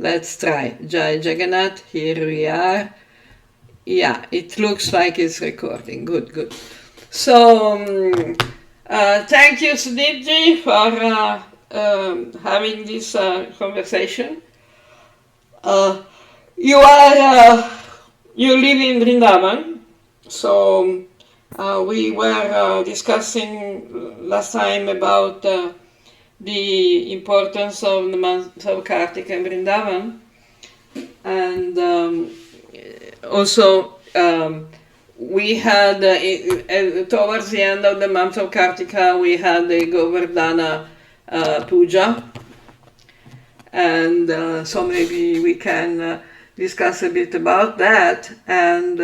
Let's try. Jai Jagannath, here we are. Yeah, it looks like it's recording. Good, good. So, thank you, Sudipji, for having this conversation. You live in Vrindavan, so we were discussing last time about the importance of the month of Kartika in Vrindavan, and also we had towards the end of the month of Kartika we had the Govardhana puja, and so maybe we can discuss a bit about that, and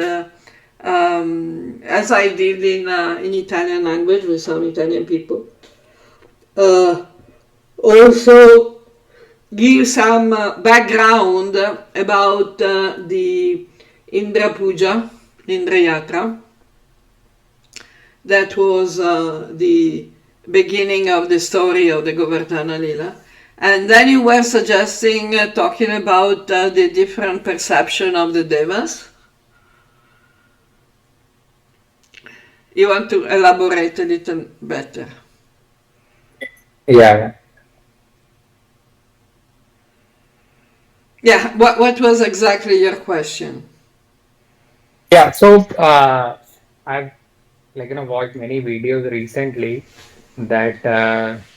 as I did in Italian language with some Italian people, also give some background about the Indra puja, Indra Yatra. That was the beginning of the story of the Govardhana lila. And then you were suggesting talking about the different perception of the devas. You want to elaborate a little better? Yeah. Yeah, what was exactly your question? Yeah, so I've watched many videos recently that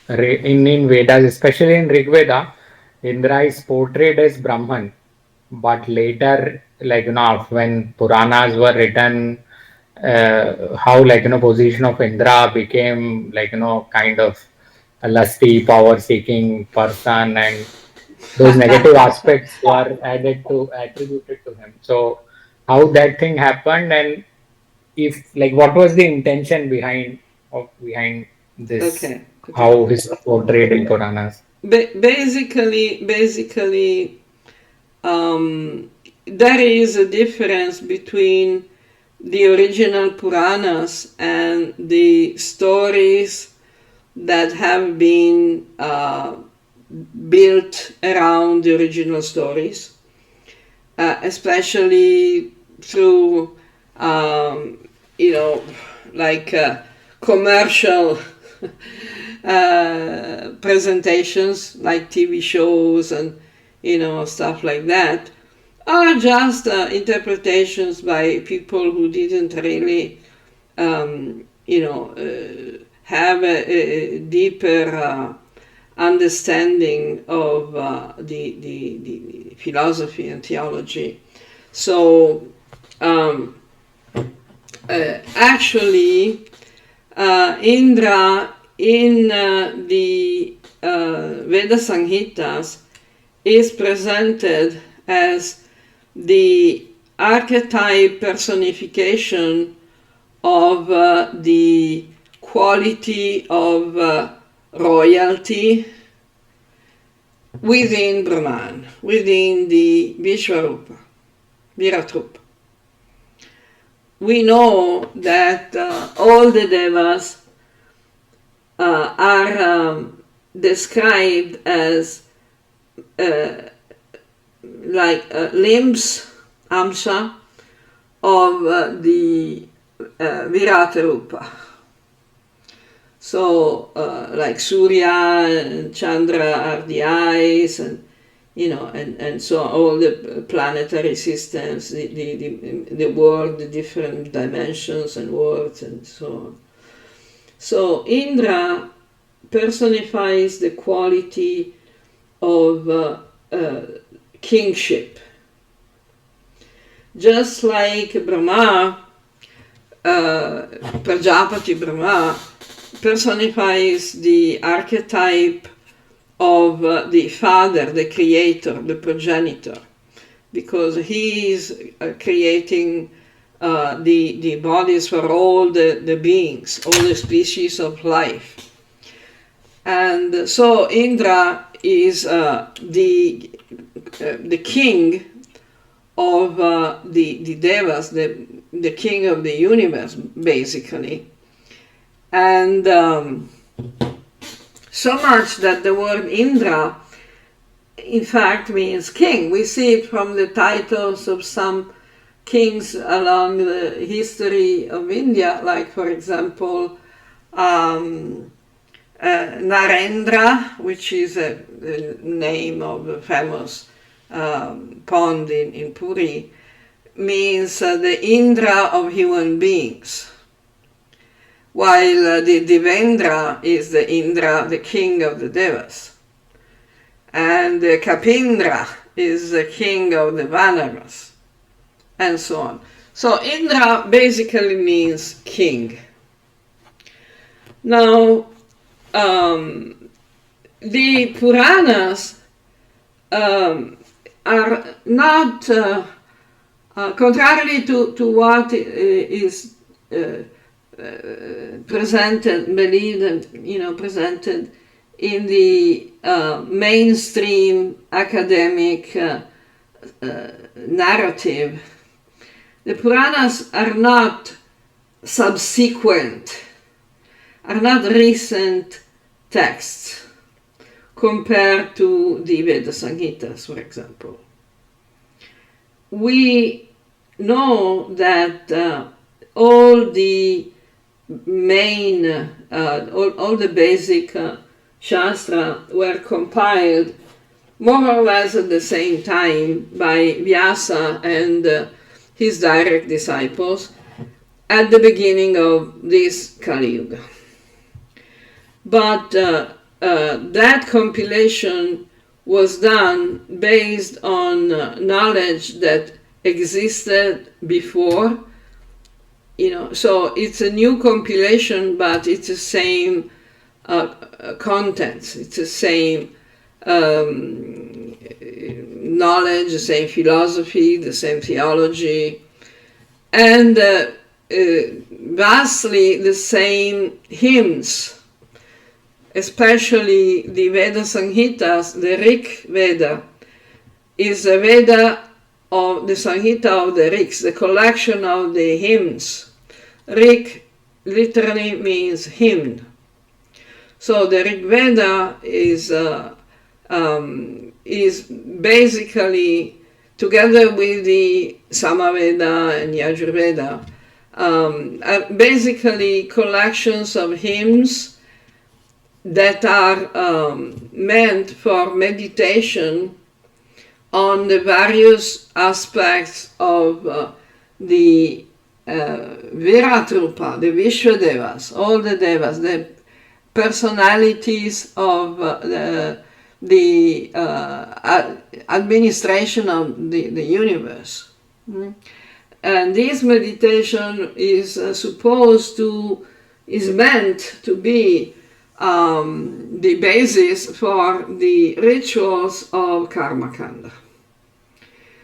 in Vedas, especially in Rig Veda, Indra is portrayed as Brahman, but later, when Puranas were written, how position of Indra became kind of a lusty, power-seeking person, and those negative aspects were attributed to him. So how that thing happened, and if what was the intention behind this, Okay. how he's portrayed in Puranas? Basically, there is a difference between the original Puranas and the stories that have been built around the original stories, especially through, commercial presentations like TV shows and stuff like that, are just interpretations by people who didn't really have a deeper understanding of the philosophy and theology. So actually Indra in the Veda Samhitas is presented as the archetype personification of the quality of royalty within Brahman, within the Vishwarupa, Viratrupa. We know that all the devas are described as limbs, amsha, of the Virata Rupa. So like Surya and Chandra are the eyes, and and so all the planetary systems, the world, the different dimensions and worlds and so on. So Indra personifies the quality of kingship. Just like Brahma, Prajapati Brahma personifies the archetype of the father, the creator, the progenitor, because he is creating the bodies for all the beings, all the species of life. And so Indra is the king of the devas, the king of the universe, basically. And so much that the word Indra in fact means king. We see it from the titles of some kings along the history of India, like for example Narendra, which is the name of a famous pond in Puri, means the Indra of human beings, while the Devendra is the Indra, the king of the Devas, and the Kapindra is the king of the Vanaras, and so on. So Indra basically means king. Now, the Puranas are not, contrarily to what is presented, believed, and presented in the mainstream academic narrative. The Puranas are not subsequent, are not recent texts compared to the Veda Samhitas, for example. We know that all the main, all the basic Shastra were compiled more or less at the same time by Vyasa and his direct disciples at the beginning of this Kali Yuga. But that compilation was done based on knowledge that existed before, so it's a new compilation, but it's the same contents, it's the same knowledge, the same philosophy, the same theology, and vastly the same hymns, especially the Veda Samhitas. The Rig Veda is a Veda of the Samhita of the Rigs, the collection of the hymns. Rig literally means hymn. So the Rig Veda is basically, together with the Samaveda and Yajurveda, are basically collections of hymns that are meant for meditation on the various aspects of the Viratrupa, the Vishwadevas, all the Devas, the personalities of the administration of the universe. And this meditation is meant to be the basis for the rituals of Karmakanda.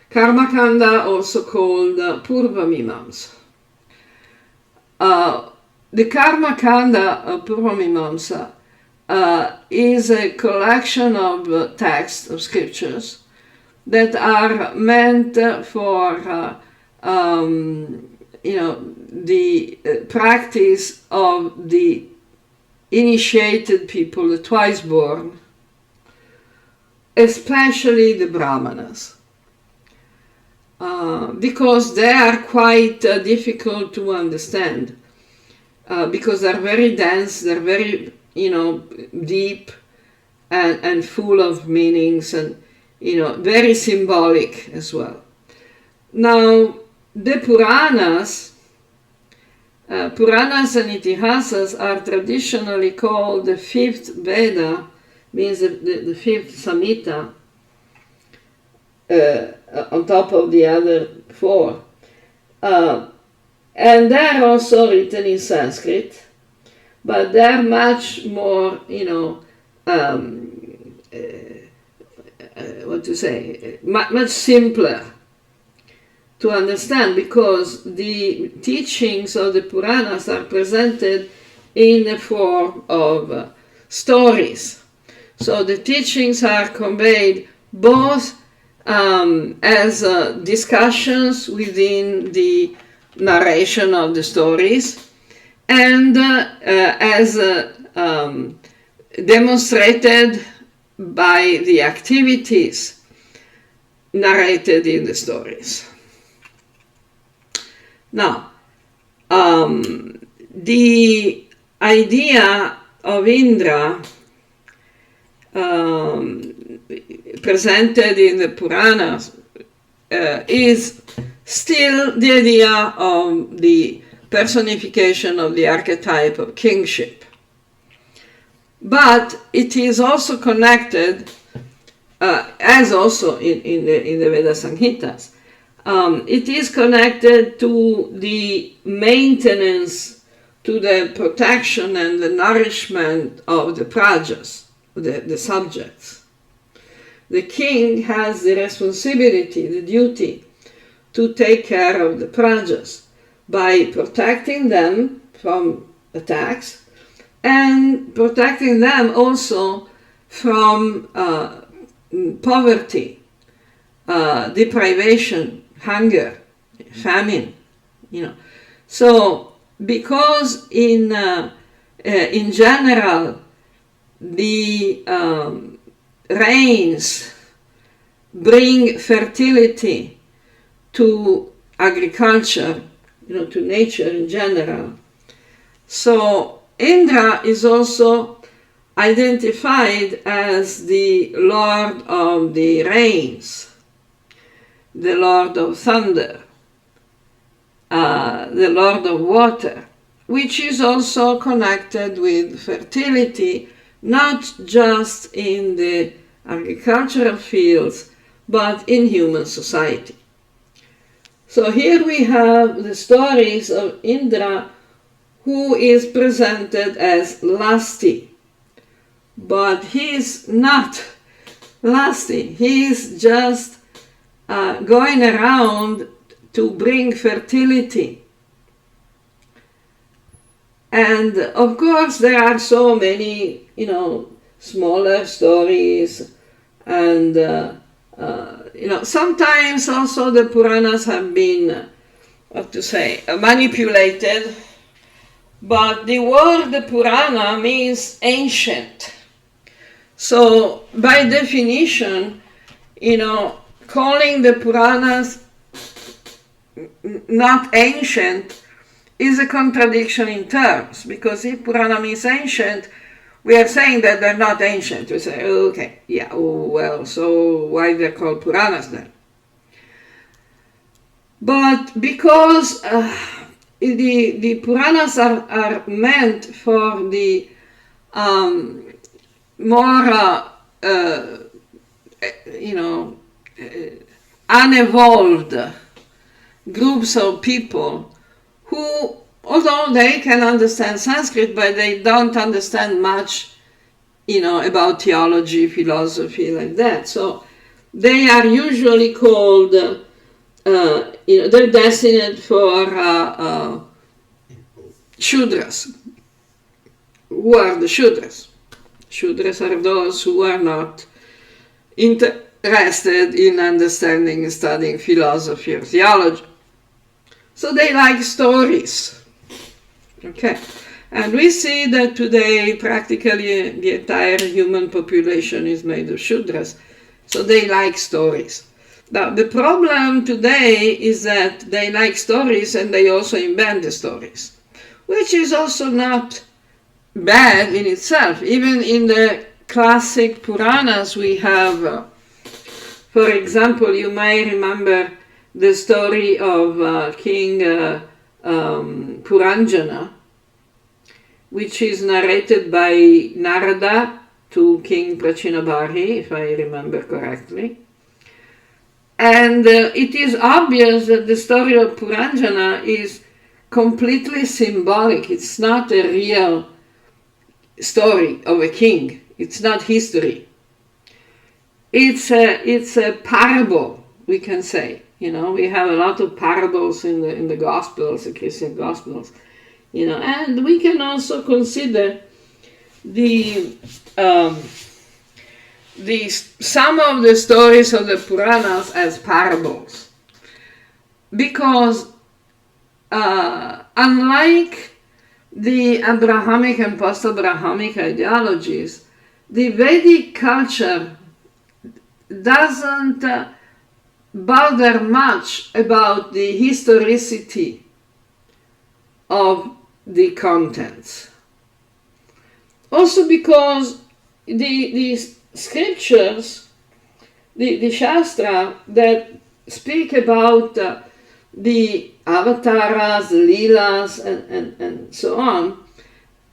Karmakanda, also called Purvamimamsa. The Karmakanda of Purvamimamsa is a collection of texts, of scriptures, that are meant for the practice of the initiated people, the twice born, especially the Brahmanas, because they are quite difficult to understand, because they're very dense, they're very deep and full of meanings, and very symbolic as well. Now, the Puranas and Itihasas are traditionally called the fifth Veda, means the fifth Samhita, on top of the other four. And they're also written in Sanskrit, but they're much more, much simpler to understand, because the teachings of the Puranas are presented in the form of stories. So the teachings are conveyed both as discussions within the narration of the stories, and as demonstrated by the activities narrated in the stories. Now, the idea of Indra presented in the Puranas is still the idea of the personification of the archetype of kingship. But it is also connected, as also in the Veda Samhitas, it is connected to the maintenance, to the protection and the nourishment of the prajas, the subjects. The king has the responsibility, the duty, to take care of the prajas by protecting them from attacks and protecting them also from poverty, deprivation, hunger, famine, So, because in general the rains bring fertility to agriculture, to nature in general. So Indra is also identified as the Lord of the rains, the Lord of thunder, the Lord of water, which is also connected with fertility, not just in the agricultural fields, but in human society. So here we have the stories of Indra, who is presented as lusty. But he is not lusty. He is just going around to bring fertility. And of course there are so many, smaller stories, and sometimes also the Puranas have been, manipulated. But the word Purana means ancient. So by definition, calling the Puranas not ancient is a contradiction in terms, because if Purana means ancient, we are saying that they're not ancient. We say, okay, yeah, well, so why they're called Puranas then? But because the Puranas are meant for the more, unevolved groups of people who, although they can understand Sanskrit, but they don't understand much, about theology, philosophy, like that. So they are usually called, they're destined for Shudras. Who are the Shudras? Shudras are those who are not interested in understanding and studying philosophy or theology. So they like stories. Okay. And we see that today practically the entire human population is made of Shudras. So they like stories. Now the problem today is that they like stories and they also invent the stories, which is also not bad in itself. Even in the classic Puranas we have, for example, you may remember the story of King Puranjana, which is narrated by Narada to King Prachinabharhi, if I remember correctly. And it is obvious that the story of Puranjana is completely symbolic. It's not a real story of a king. It's not history. It's a parable, we can say. We have a lot of parables in the Gospels, the Christian Gospels. And we can also consider some of the stories of the Puranas as parables, because unlike the Abrahamic and post-Abrahamic ideologies, the Vedic culture doesn't bother much about the historicity of the contents. Also because the scriptures, the Shastra that speak about the avatars, the lilas, and so on,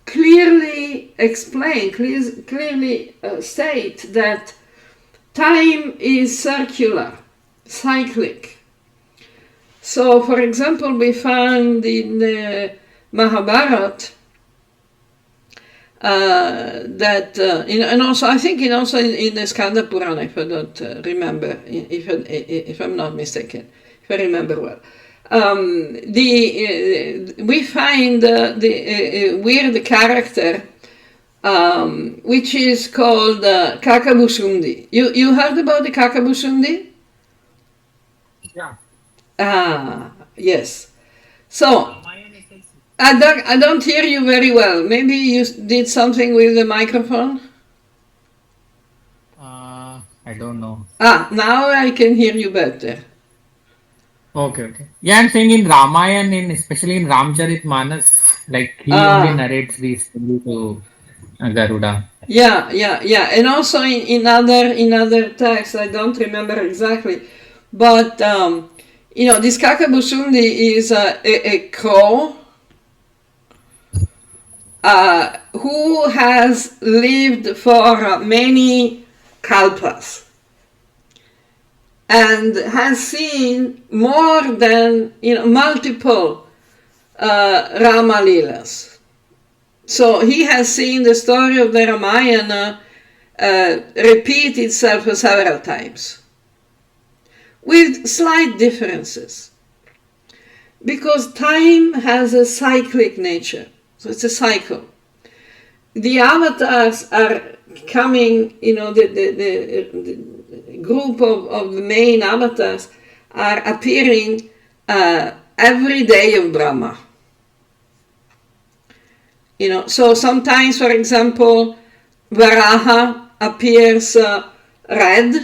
clearly explain, clearly state that time is circular, cyclic. So, for example, we find in the Mahabharata that, and also I think also in the Skanda Purana, if I don't remember, if I'm not mistaken, if I remember well, we find the weird character which is called Kakabusundi. You heard about the Kakabusundi? Yeah. Ah, yes. So I don't hear you very well. Maybe you did something with the microphone? I don't know. Now I can hear you better. Okay. Yeah, I'm saying in Ramayana, especially in Ramcharitmanas, like he only narrates these stories to Garuda. Yeah. And also in other texts, I don't remember exactly. But, this Kakabusundi is a crow who has lived for many kalpas and has seen more than multiple Rama Leelas. So he has seen the story of the Ramayana repeat itself several times with slight differences, because time has a cyclic nature. So it's a cycle. The avatars are coming, the group of the main avatars are appearing every day of Brahma. So sometimes, for example, Varaha appears red,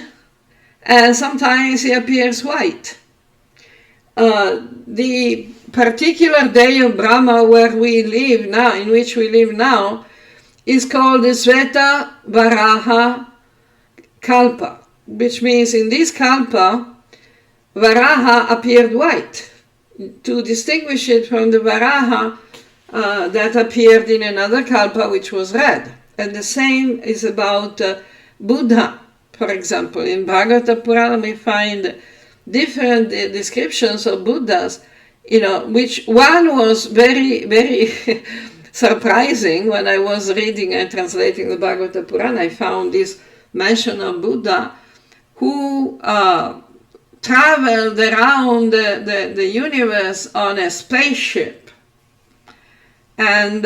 and sometimes he appears white. The particular day of Brahma where we live now, in which we live now, is called the Sveta Varaha Kalpa, which means in this Kalpa, Varaha appeared white, to distinguish it from the Varaha that appeared in another Kalpa, which was red. And the same is about Buddha, for example. In Bhagavata Purana we find different descriptions of Buddhas, which one was very, very surprising. When I was reading and translating the Bhagavata Purana, I found this mention of Buddha who traveled around the universe on a spaceship and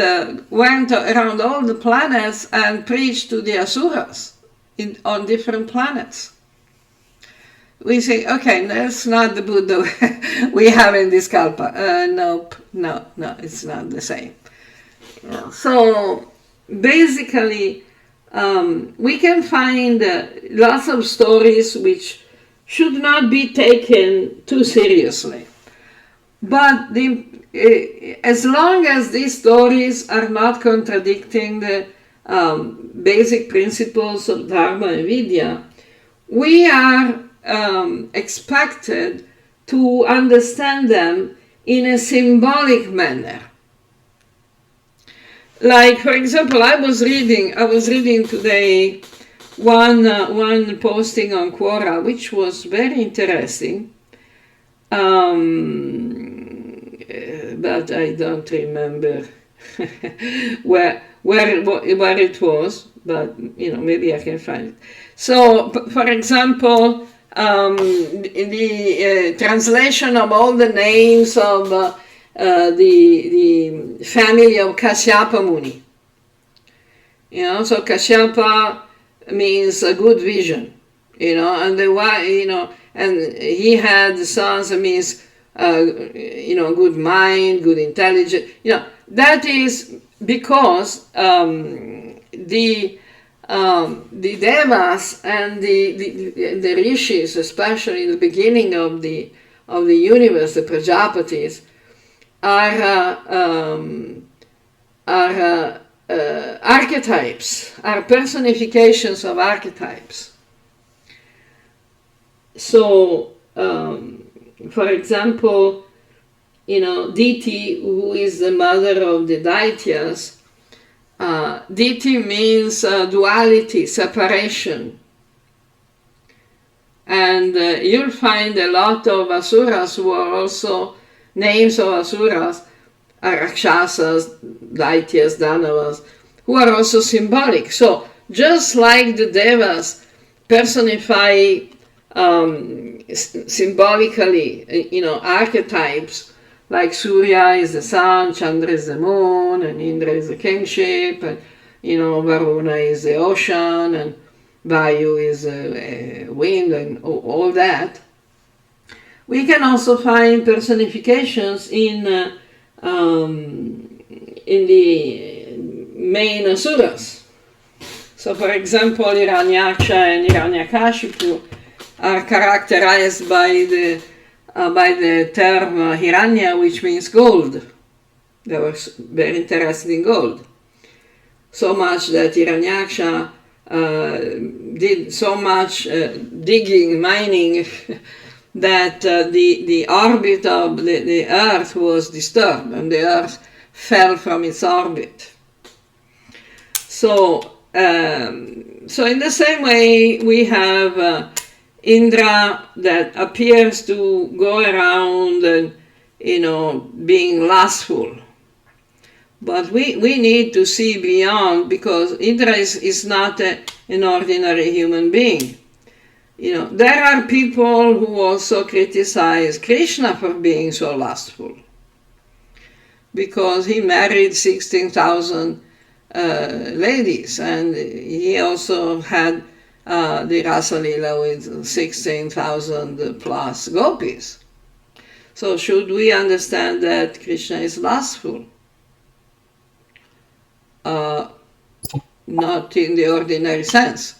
went around all the planets and preached to the asuras on different planets. We say, okay, that's not the Buddha we have in this Kalpa. Nope, no, it's not the same. So basically, we can find lots of stories which should not be taken too seriously. But as long as these stories are not contradicting the basic principles of Dharma and Vidya, we are expected to understand them in a symbolic manner. Like, for example, I was reading today one posting on Quora, which was very interesting, but I don't remember where it was, but maybe I can find it. So, for example, the translation of all the names of the family of Kashyapa Muni. So Kashyapa means a good vision, and and he had sons that means good mind, good intelligence. That is because the the devas and the rishis, especially in the beginning of the universe, the Prajapatis, are archetypes, are personifications of archetypes. So, for example, Diti, who is the mother of the Daityas, Diti means duality, separation. And you'll find a lot of asuras who are also names of asuras, Rakshasas, Daityas, Danavas, who are also symbolic. So just like the devas personify symbolically, archetypes, like Surya is the sun, Chandra is the moon, and Indra is the kingship, and Varuna is the ocean, and Vayu is wind, and all that. We can also find personifications in the main asuras. So, for example, Hiranyaksha and Hiranyakashipu are characterized by the term Hiranya, which means gold. They were very interested in gold. So much that Hiranyaksha did so much digging, mining, that the orbit of the Earth was disturbed, and the Earth fell from its orbit. So in the same way, we have Indra that appears to go around and, being lustful. But we need to see beyond, because Indra is not an ordinary human being. There are people who also criticize Krishna for being so lustful, because he married 16,000 ladies, and he also had the Rasa Lila with 16,000 plus gopis. So should we understand that Krishna is lustful? Not in the ordinary sense.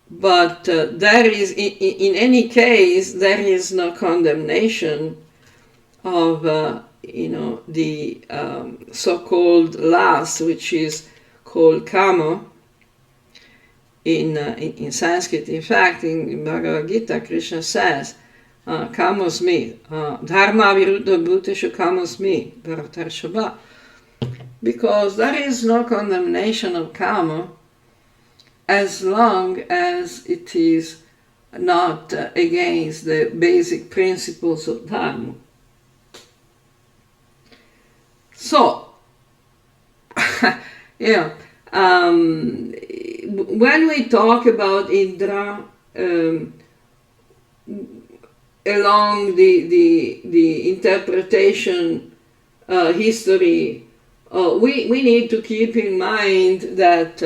But there is, in any case, there is no condemnation of the so-called lust, which is called kama in Sanskrit. In fact, in Bhagavad Gita, Krishna says, kamosmi, dharma viruddha bhuteshu kamosmi, bharatarshava. Because there is no condemnation of kama as long as it is not against the basic principles of dharma. So, when we talk about Indra, along the interpretation history, we need to keep in mind that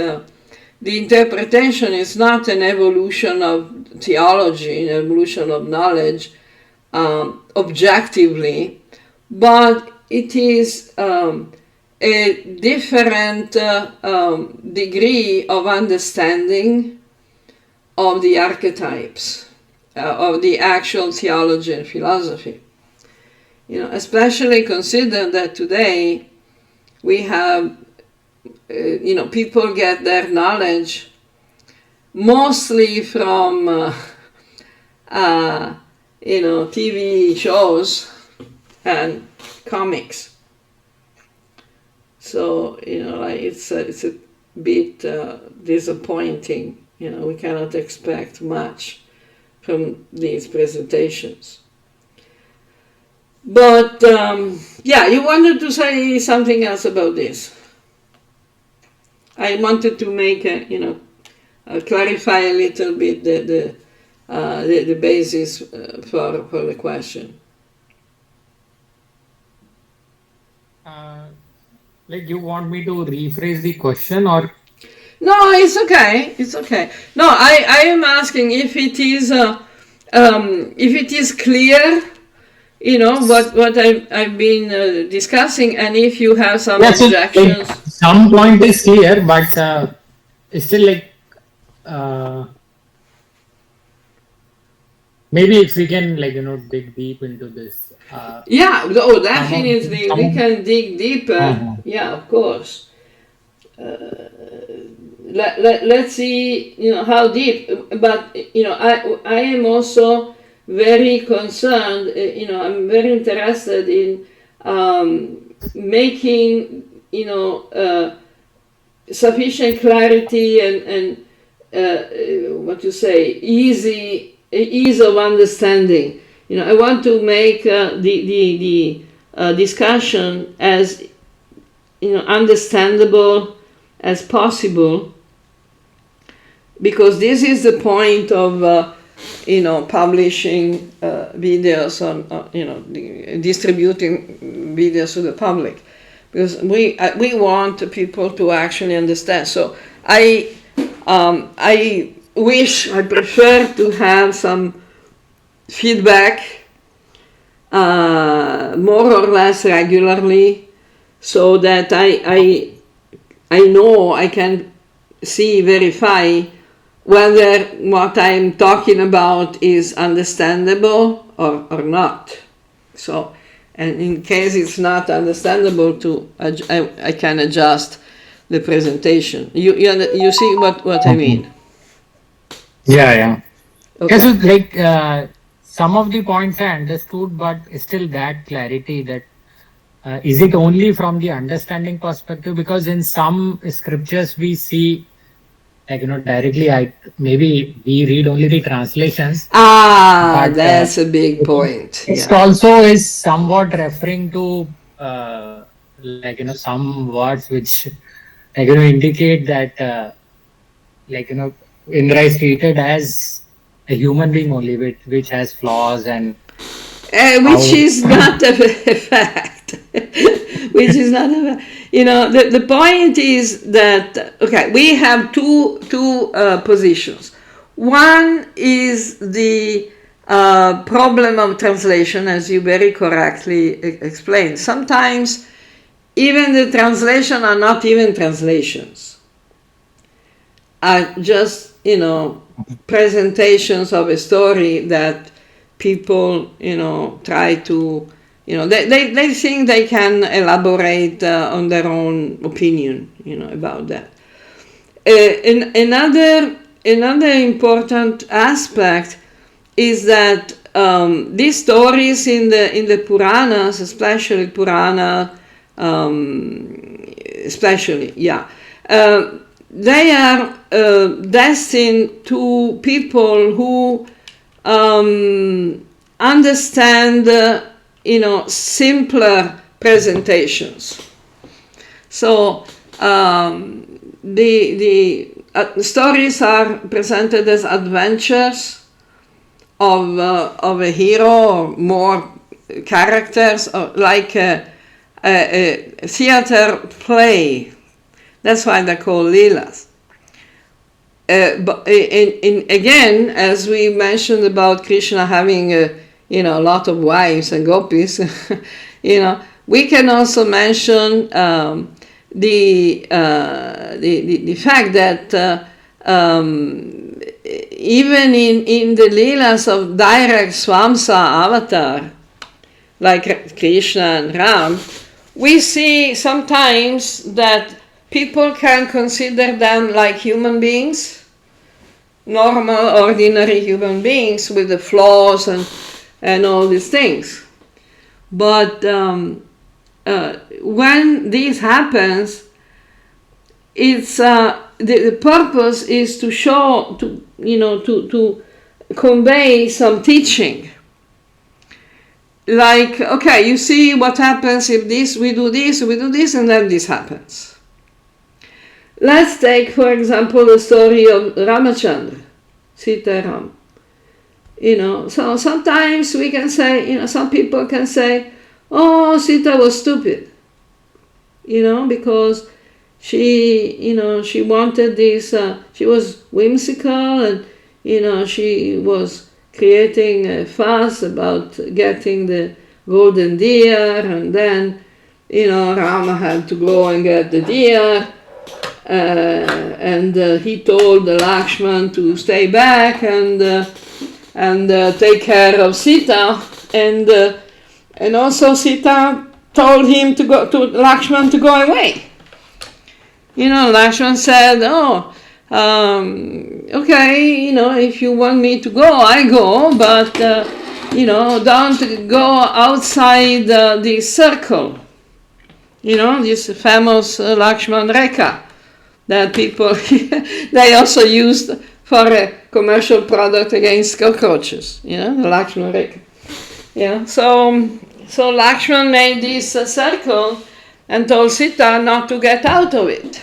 the interpretation is not an evolution of theology, an evolution of knowledge objectively, but it is a different degree of understanding of the archetypes, of the actual theology and philosophy. Especially consider that today we have, people get their knowledge mostly from, TV shows and comics. So, it's a bit disappointing. We cannot expect much from these presentations. But, you wanted to say something else about this. I wanted to make clarify a little bit the basis for the question. You want me to rephrase the question, or? No, it's okay. It's okay. No, I am asking if it is clear what I've been discussing, and if you have some Yeah, so objections. some point is clear, but it's still uh, maybe if we can dig deep into this. Yeah, definitely, Some we of, can dig deeper. uh-huh. Yeah, of course. Let's see, how deep. But I am also very concerned. I'm very interested in making sufficient clarity and what you say, ease of understanding. I want to make the discussion as understandable as possible, because this is the point of publishing videos on distributing videos to the public, because we want people to actually understand. So I prefer to have some feedback more or less regularly, so that I know I can verify whether what I'm talking about is understandable or not. So, and in case it's not understandable, I can adjust the presentation. You see what I mean? Yeah, yeah. Okay. Yeah, so some of the points I understood, but still that clarity that is it only from the understanding perspective? Because in some scriptures we see directly. Maybe we read only the translations, but That's a big point. text Yeah. also is somewhat referring to some words which indicate that Indra is treated as a human being only, which has flaws and Which how. is not a fact. Which is not a fact. The point is that, okay, we have two positions. One is the problem of translation, as you very correctly explained. Sometimes even the translation are not even translations, are just presentations of a story that people try to they think they can elaborate on their own opinion about that. Another important aspect is that these stories in the Puranas, especially Purana, they are destined to people who understand simpler presentations. So the stories are presented as adventures of a hero or more characters, or like a theater play. That's why they're called lilas. But again, as we mentioned about Krishna having a lot of wives and gopis, we can also mention the fact that even in the lilas of direct Swamsa avatar, like Krishna and Ram, we see sometimes that people can consider them like human beings, normal, ordinary human beings with the flaws and all these things. But when this happens, it's the purpose is to show, to convey some teaching. Like, okay, you see what happens if we do this, and then this happens. Let's take, for example, the story of Ramachandra, Sita Ram. So sometimes we can say, some people can say, oh, Sita was stupid, because she wanted this, she was whimsical, and, she was creating a fuss about getting the golden deer, and then, Rama had to go and get the deer, and he told Lakshman to stay back and take care of Sita, and also Sita told him to Lakshman to go away. Lakshman said, okay, if you want me to go, I go, but, don't go outside the circle. This famous Lakshman Rekha that people, they also used for a commercial product against cockroaches, the Lakshman Rekha. So Lakshman made this circle and told Sita not to get out of it.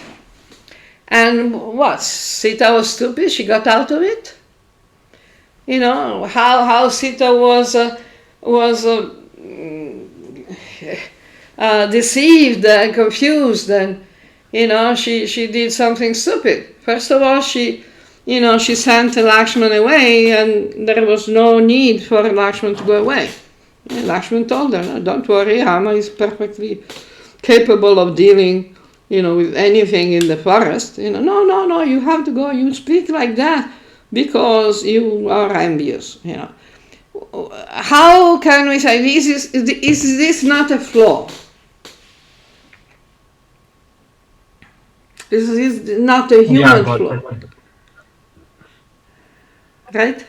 And what? Sita was stupid, she got out of it? How Sita was deceived and confused, and she did something stupid. First of all, she sent Lakshman away, and there was no need for Lakshman to go away. Lakshman told her, no, don't worry, Rama is perfectly capable of dealing with anything in the forest. No, you have to go, you speak like that because you are envious. How can we say is this not a flaw? This is not a human flaw. Right?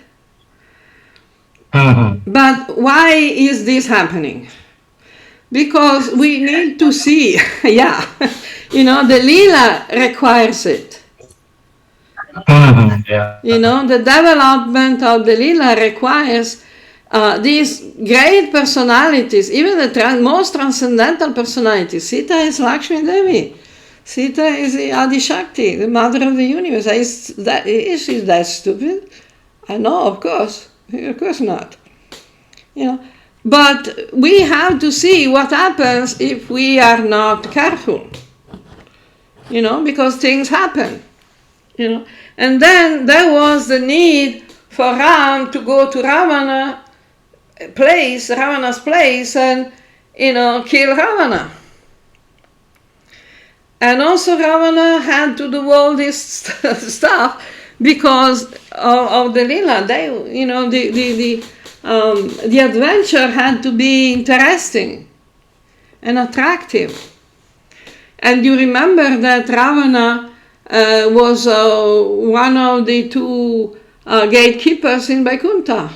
But why is this happening? Because we need to see, the lila requires it. The development of the lila requires these great personalities, even the most transcendental personalities. Sita is Lakshmi Devi. Sita is the Adi Shakti, the mother of the universe. Is she that stupid? No, of course not. But we have to see what happens if we are not careful. Because things happen. And then there was the need for Ram to go to Ravana's place, and kill Ravana. And also Ravana had to do all this stuff because of the lila. The adventure had to be interesting and attractive. And you remember that Ravana was one of the two gatekeepers in Vaikuntha.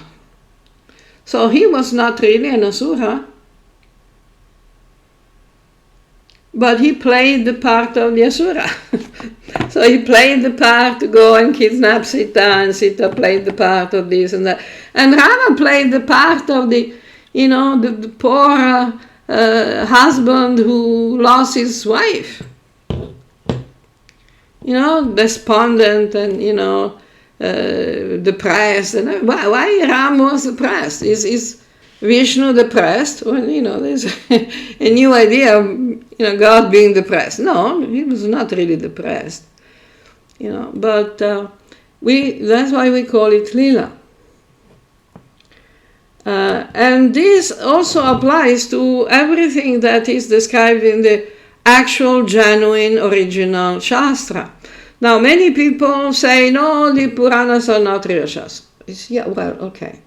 So he was not really an asura. But he played the part of the asura. So he played the part to go and kidnap Sita, and Sita played the part of this and that. And Rama played the part of the poor husband who lost his wife. Despondent and, depressed. And why Ram was depressed? Is Vishnu depressed? Well, there's a new idea of, God being depressed. No, he was not really depressed. But that's why we call it lila. And this also applies to everything that is described in the actual, genuine, original Shastra. Now, many people say, no, the Puranas are not real Shastra. Okay,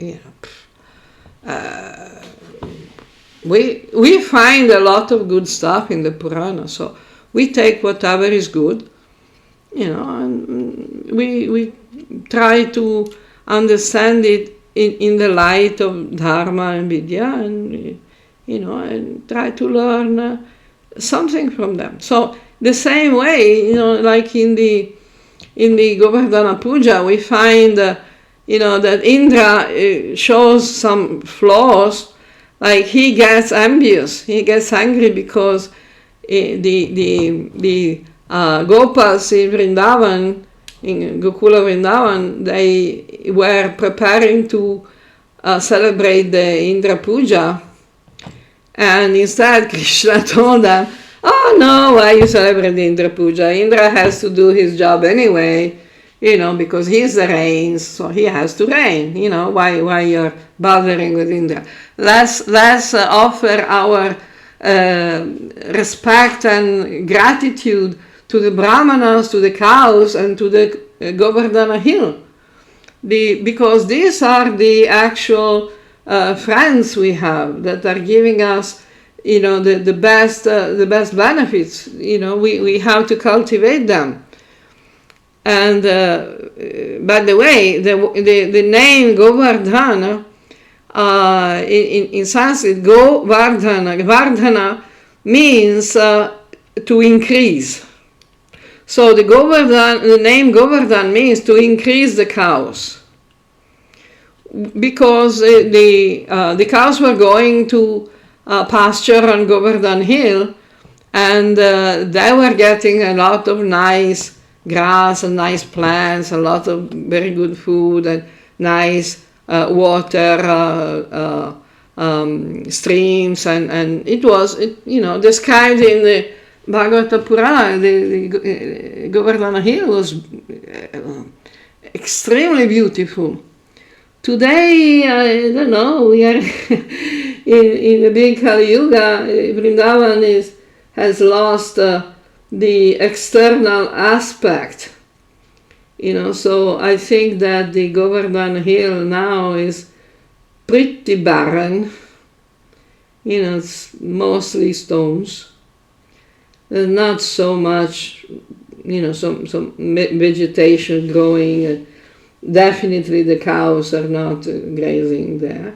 we find a lot of good stuff in the Purana, so we take whatever is good, and we try to understand it in the light of Dharma and Vidya, and and try to learn something from them. So the same way, like in the Govardhana puja, we find that Indra shows some flaws, like he gets envious, he gets angry because the gopas in Vrindavan, in Gokula Vrindavana, they were preparing to celebrate the Indra puja, and instead Krishna told them, oh no, why you celebrate the Indra puja? Indra has to do his job anyway. because he's the rains, so he has to rain. Why you're bothering with Indra? Let's offer our respect and gratitude to the Brahmanas, to the cows, and to the Govardhana hill, because these are the actual friends we have that are giving us, the best benefits. We have to cultivate them. And by the way, the name Govardhana, in Sanskrit, Govardhana means to increase. So the name Govardhan means to increase the cows, because the cows were going to pasture on Govardhan Hill, and they were getting a lot of nice grass and nice plants, a lot of very good food and nice water, streams, and it was described in the Bhagavata Purana. The Govardhana Hill was extremely beautiful. Today, I don't know, we are in the big Kali Yuga. Vrindavan has lost the external aspect, so I think that the Govardhana Hill now is pretty barren. It's mostly stones. There's not so much, some vegetation growing, and definitely the cows are not grazing there.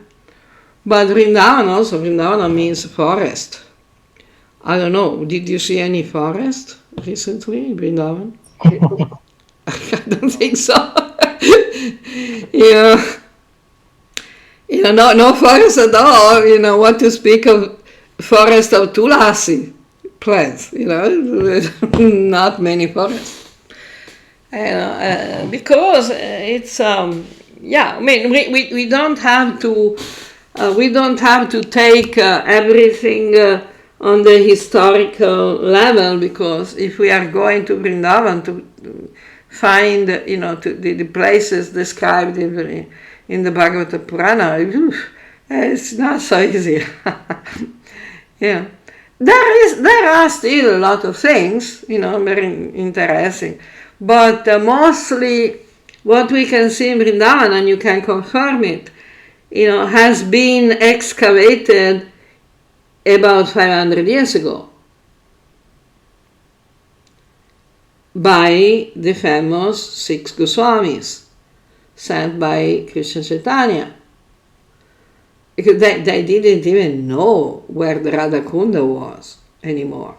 But Vrindavana means forest. I don't know, did you see any forest recently in Vrindavan? I don't think so. No forest at all, what to speak of forest of Tulasi plants, not many forests. Because it's, we don't have to take everything on the historical level, because if we are going to Vrindavan to find, the places described in the Bhagavata Purana, it's not so easy. Yeah, there are still a lot of things, very interesting, but mostly what we can see in Vrindavan, and you can confirm it, has been excavated about 500 years ago by the famous 6 Goswamis sent by Krishna Chaitanya. Because they didn't even know where the Radhakunda was anymore.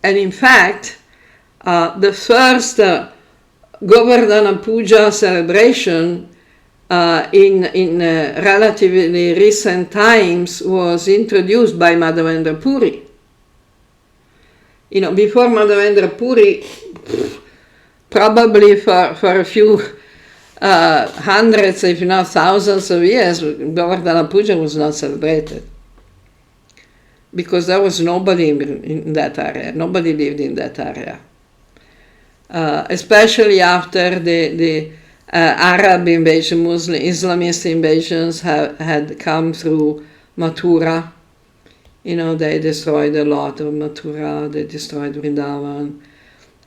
And in fact, the first Govardhana Puja celebration in relatively recent times was introduced by Madhavendra Puri. Before Madhavendra Puri, probably for a few hundreds, if not thousands of years, Govardhana Puja was not celebrated, because there was nobody in that area. Nobody lived in that area. Especially after the Arab invasion, Muslim, Islamist invasions had come through Mathura. They destroyed a lot of Mathura, they destroyed Vrindavan.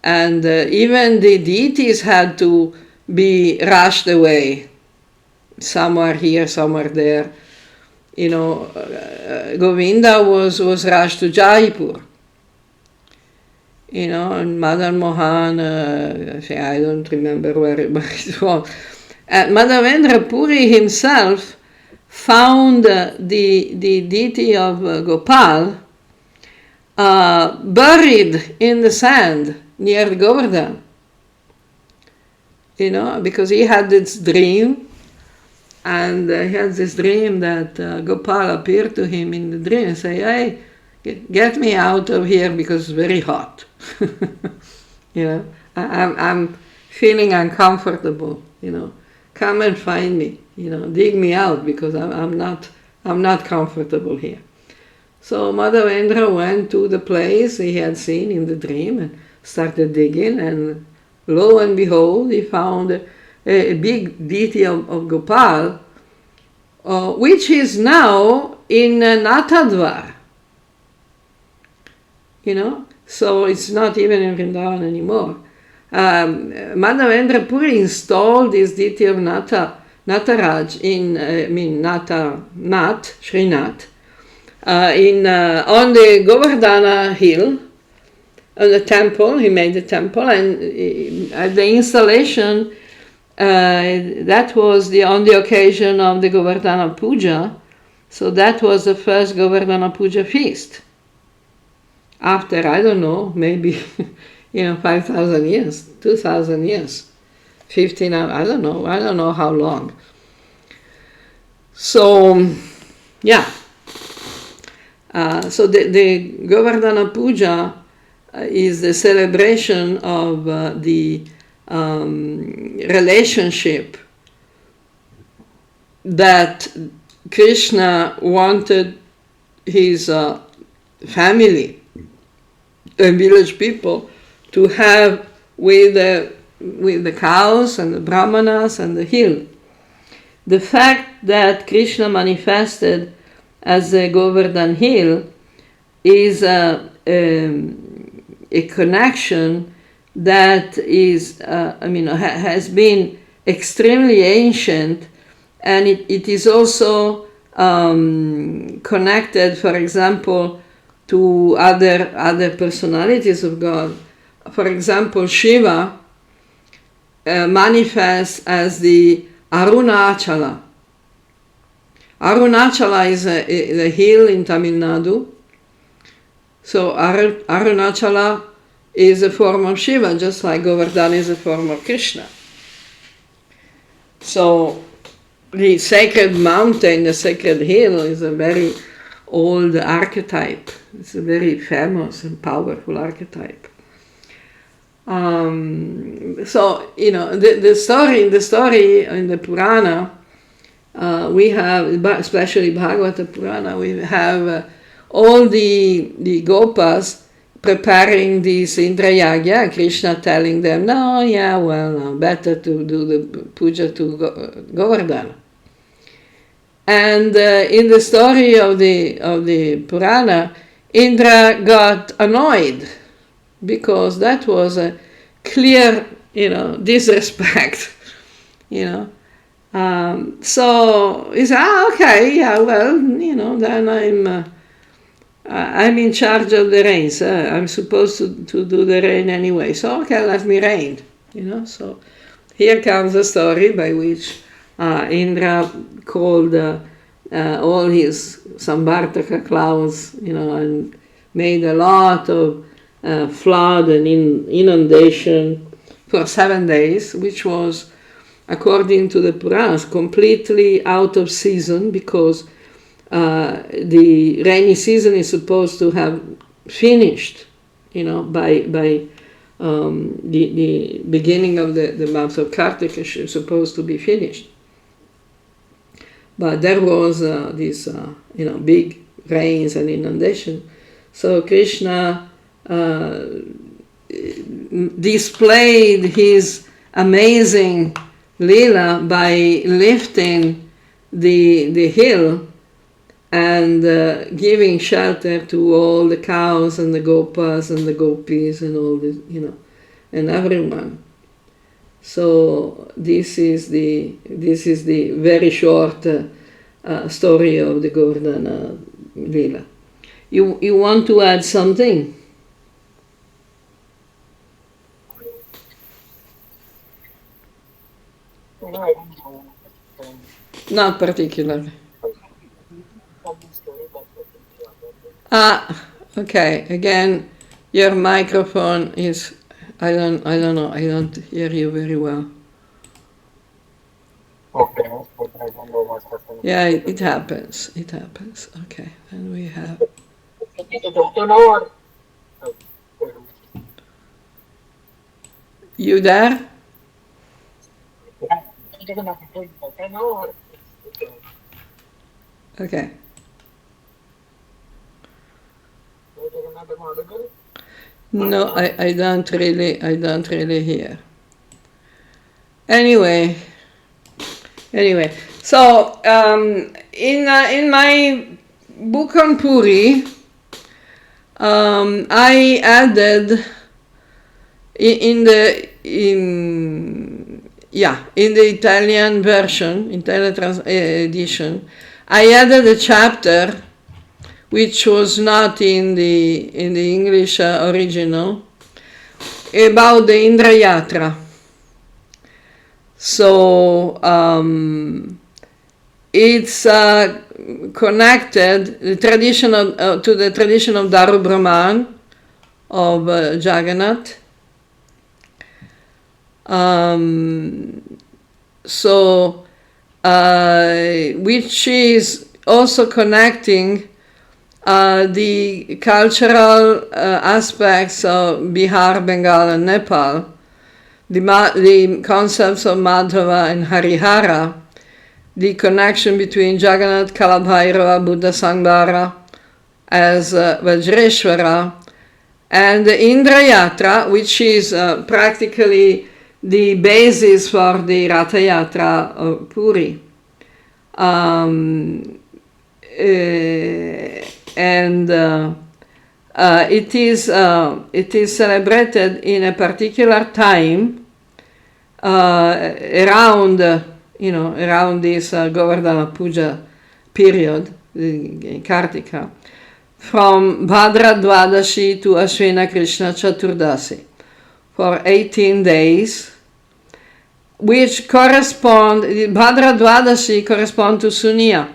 And even the deities had to be rushed away. Somewhere here, somewhere there. Govinda was rushed to Jaipur. And Madan Mohan, I don't remember where it was. And Madhavendra Puri himself found the deity of Gopal buried in the sand near Govardhan. Because he had this dream, and he had this dream that Gopal appeared to him in the dream and say, "Hey, get me out of here because it's very hot." I'm feeling uncomfortable. Come and find me. Dig me out because I'm not comfortable here. So Madhavendra went to the place he had seen in the dream and started digging, and lo and behold, he found a big deity of Gopal, which is now in Natadvar. So it's not even in Vrindavan anymore. Madhavendra Puri installed this deity of Nataraj Srinath, on the Govardhana hill, on the temple. He made the temple, and at the installation, that was on the occasion of the Govardhana puja. So that was the first Govardhana puja feast. After, I don't know, maybe 5,000 years, 2,000 years, 15, I don't know how long. So, yeah. So the Govardhana puja is the celebration of the relationship that Krishna wanted his family and village people to have with the cows and the brahmanas and the hill. The fact that Krishna manifested as a Govardhan hill is a connection that is, has been extremely ancient, and it is also connected, for example, to other personalities of God. For example, Shiva manifests as the Arunachala. Arunachala is a hill in Tamil Nadu. So Arunachala is a form of Shiva, just like Govardhana is a form of Krishna. So the sacred mountain, the sacred hill, is a very old archetype. It's a very famous and powerful archetype. So the story in the Purana, we have, especially Bhagavata Purana, we have all the gopas preparing this Indra Yagya, Krishna telling them, better to do the puja to Govardhana. And in the story of the Purana, Indra got annoyed because that was a clear, disrespect, So he said, okay, then I'm in charge of the rains. I'm supposed to do the rain anyway. So okay, let me rain. So here comes the story by which Indra called all his Sambartaka clouds, and made a lot of flood and inundation for 7 days, which was, according to the Puranas, completely out of season, because the rainy season is supposed to have finished, by the beginning of the month of Kartika is supposed to be finished. But there was this, big rains and inundation. So Krishna displayed his amazing lila by lifting the hill and giving shelter to all the cows and the gopas and the gopis and all this, and everyone. So this is the very short story of the Govardhana lila. You want to add something? No, I don't know. Not particularly. Okay. Again, your microphone is. I don't know. I don't hear you very well. Okay, I don't know what happened. Yeah, it happens. It happens. Okay, and we have. Is it okay now or? You there? Yeah. Is it okay now or? Okay. No, I don't really hear. Anyway, so in my book on Puri, I added in the Italian version, Italian edition, I added a chapter which was not in the English original, about the Indra Yatra. So it's connected the tradition to the tradition of Daru Brahman, of Jagannath. Which is also connecting the cultural aspects of Bihar, Bengal, and Nepal, the concepts of Madhava and Harihara, the connection between Jagannath, Kalabhairava, Buddha Sangbara as Vajreshwara, and the Indra Yatra, which is practically the basis for the Ratha Yatra of Puri. It is celebrated in a particular time around this Govardhana puja period, Kartika, from Bhadra Dwadashi to Ashwina Krishna Chaturdasi, for 18 days, which correspond, Bhadra Dwadashi correspond to Suniya,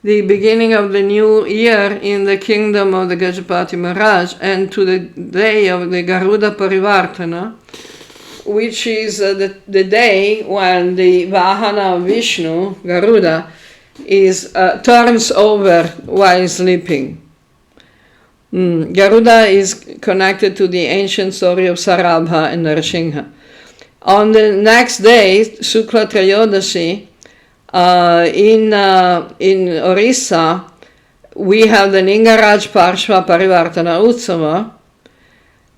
the beginning of the new year in the kingdom of the Gajapati Maharaj, and to the day of the Garuda Parivartana, which is the day when the Vahana of Vishnu, Garuda, turns over while sleeping. Garuda is connected to the ancient story of Sarabha and Narasingha. On the next day, Shukla Trayodashi, in Orissa, we have the Ningaraj Parshva Parivartana Utsava,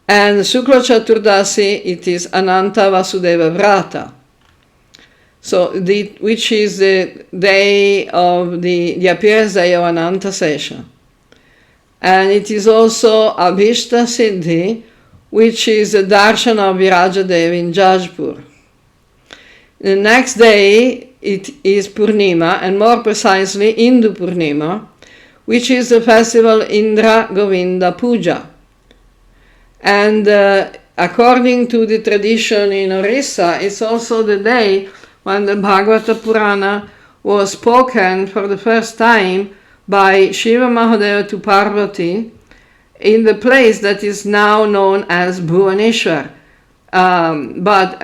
and Shukla Chaturdasi, it is Ananta Vasudeva Vrata. So, which is the day of the appearance day of Ananta Sesha. And it is also Abhishta Siddhi, which is the darshan of Viraja Devi in Jajpur. The next day it is Purnima, and more precisely Indu Purnima, which is the festival Indra Govinda Puja. And according to the tradition in Orissa, it's also the day when the Bhagavata Purana was spoken for the first time by Shiva Mahadeva to Parvati in the place that is now known as Bhuvaneshwar, but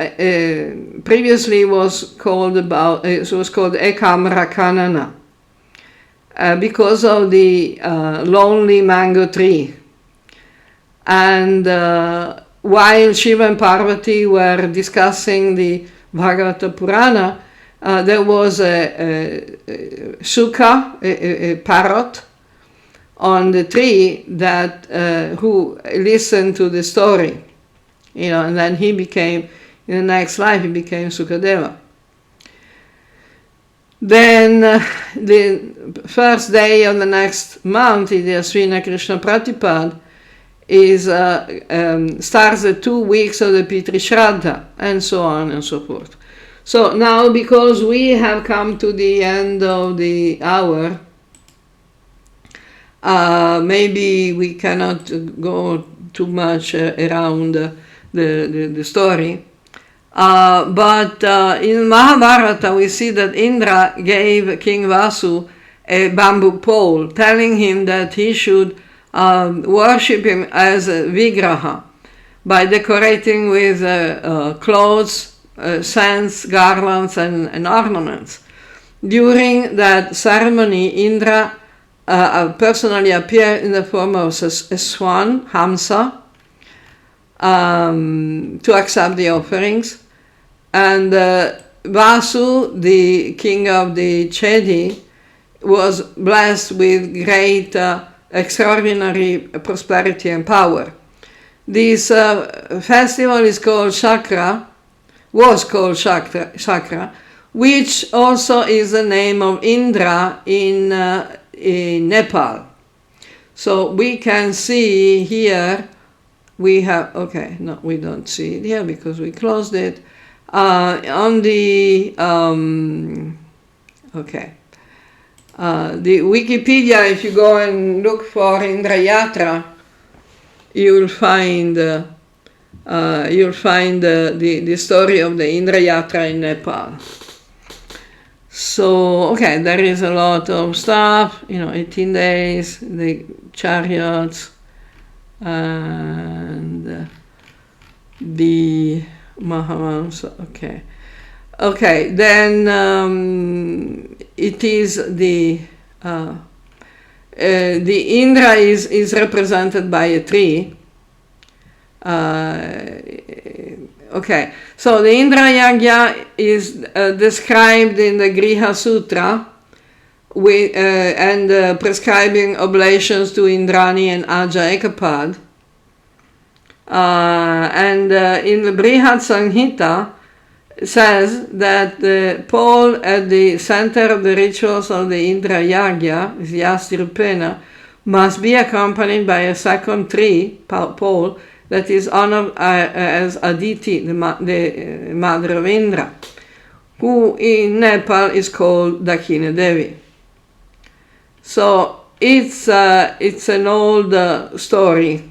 previously was called Ekamra Kanana because of the lonely mango tree. And while Shiva and Parvati were discussing the Bhagavata Purana, there was a shuka, a parrot, on the tree that who listened to the story, and then he became, in the next life, he became Sukadeva. Then the first day of the next month, in the Ashwina Krishna Pratipad, starts the 2 weeks of the Pitri Shraddha, and so on and so forth. So now, because we have come to the end of the hour, maybe we cannot go too much around the story. But in Mahabharata, we see that Indra gave King Vasu a bamboo pole, telling him that he should worship him as a Vigraha by decorating with clothes, scents, garlands, and ornaments. During that ceremony, Indra personally appeared in the form of a swan, Hamsa, to accept the offerings. And Vasu, the king of the Chedi, was blessed with great, extraordinary prosperity and power. This festival is called Chakra, was called chakra, which also is the name of Indra in Nepal. So we can see here, we have, okay, no, we don't see it here because we closed it. On the, the Wikipedia, if you go and look for Indra Yatra, you'll find the story of the Indra Yatra in Nepal. So, okay, there is a lot of stuff, 18 days, the chariots, and the Mahamansa, okay. Okay, then it is the Indra is represented by a tree. Okay, so the Indra Yagya is described in the Griha Sutra and prescribing oblations to Indrani and Aja Ekapad. And in the Brihad Samhita says that the pole at the center of the rituals of the Indra Yagya, Vyasti Rupena, must be accompanied by a second tree pole that is honored as Aditi, the mother of Indra, who in Nepal is called Dakina Devi. So it's an old story.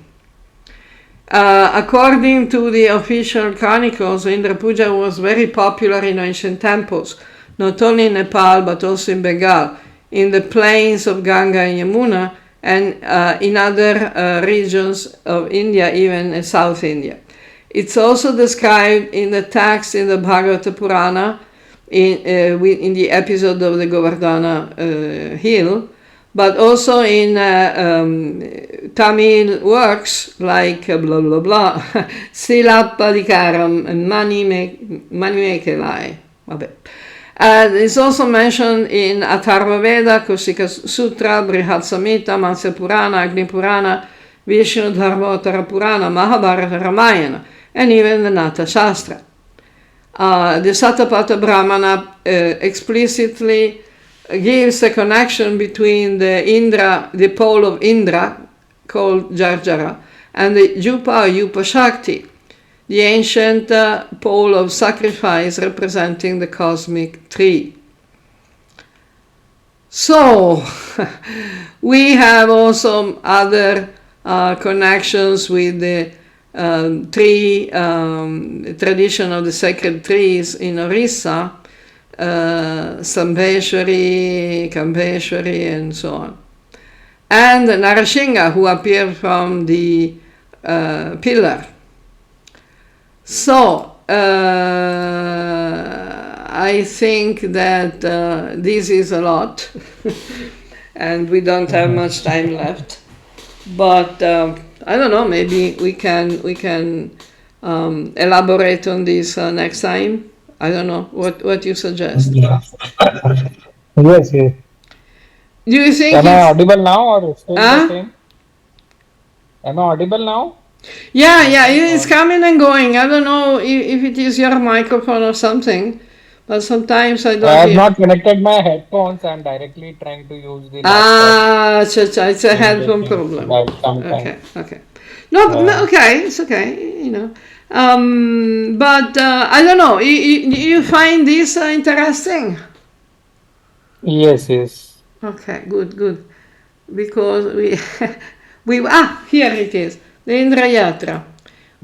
According to the official chronicles, Indra Puja was very popular in ancient temples, not only in Nepal but also in Bengal, in the plains of Ganga and Yamuna, and in other regions of India, even in South India. It's also described in the text in the Bhagavata Purana, in the episode of the Govardhana hill, but also in Tamil works like blah blah blah, Silapadikaram and Manimekelai. It's also mentioned in Atharva Veda, Kusika Sutra, Brihad Samhita, Matsya Purana, Agni Purana, Vishnu Dharmottara Purana, Mahabharata, Ramayana, and even the Nata Shastra. The Satapatha Brahmana explicitly gives a connection between the pole of Indra, called Jarjara, and the Jupa or Yupa Shakti, the ancient pole of sacrifice representing the cosmic tree. So, we have also other connections with the tree, tradition of the sacred trees in Orissa, Sambheshwari, Kambheshwari, and so on. And Narasingha, who appeared from the pillar. So, I think that this is a lot, and we don't have much time left. But I don't know. Maybe we can elaborate on this next time. I don't know what you suggest. Yes, yes. Do you think Am I audible now or still the same? Am I audible now? Yeah, it's coming and going. I don't know if it is your microphone or something, but sometimes I don't I have hear. not connected my headphones. I'm directly trying to use the laptop. It's a headphone problem. Okay. No, okay, it's okay, But I don't know. You find this interesting? Yes. Okay, good. Because here it is. The Indra Yatra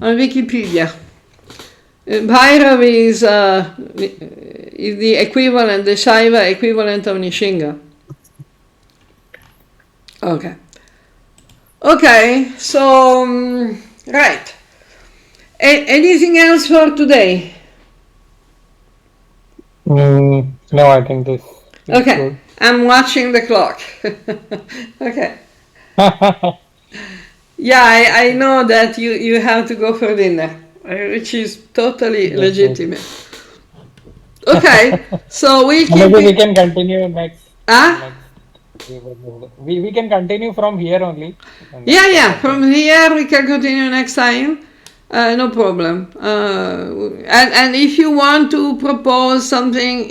on Wikipedia. Bhairav is the equivalent, the Shaiva equivalent of Nishinga. Okay, so, right. Anything else for today? No, I think this is Okay, good. I'm watching the clock. Okay. Yeah, I know that you have to go for dinner, which is totally legitimate. Okay, so we can continue next. Ah? We can continue from here only. Yeah, from here we can continue next time. No problem. And if you want to propose something,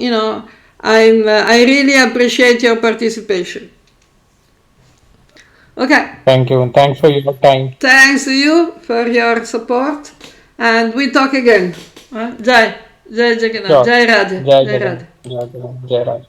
I really appreciate your participation. Okay. Thank you. Thanks for your time. Thanks to you for your support, and we talk again. Jai Jagannath, Sure. Jai Radha, Jai Jai Jagan. Radha. Jai Jagan. Jai Raj.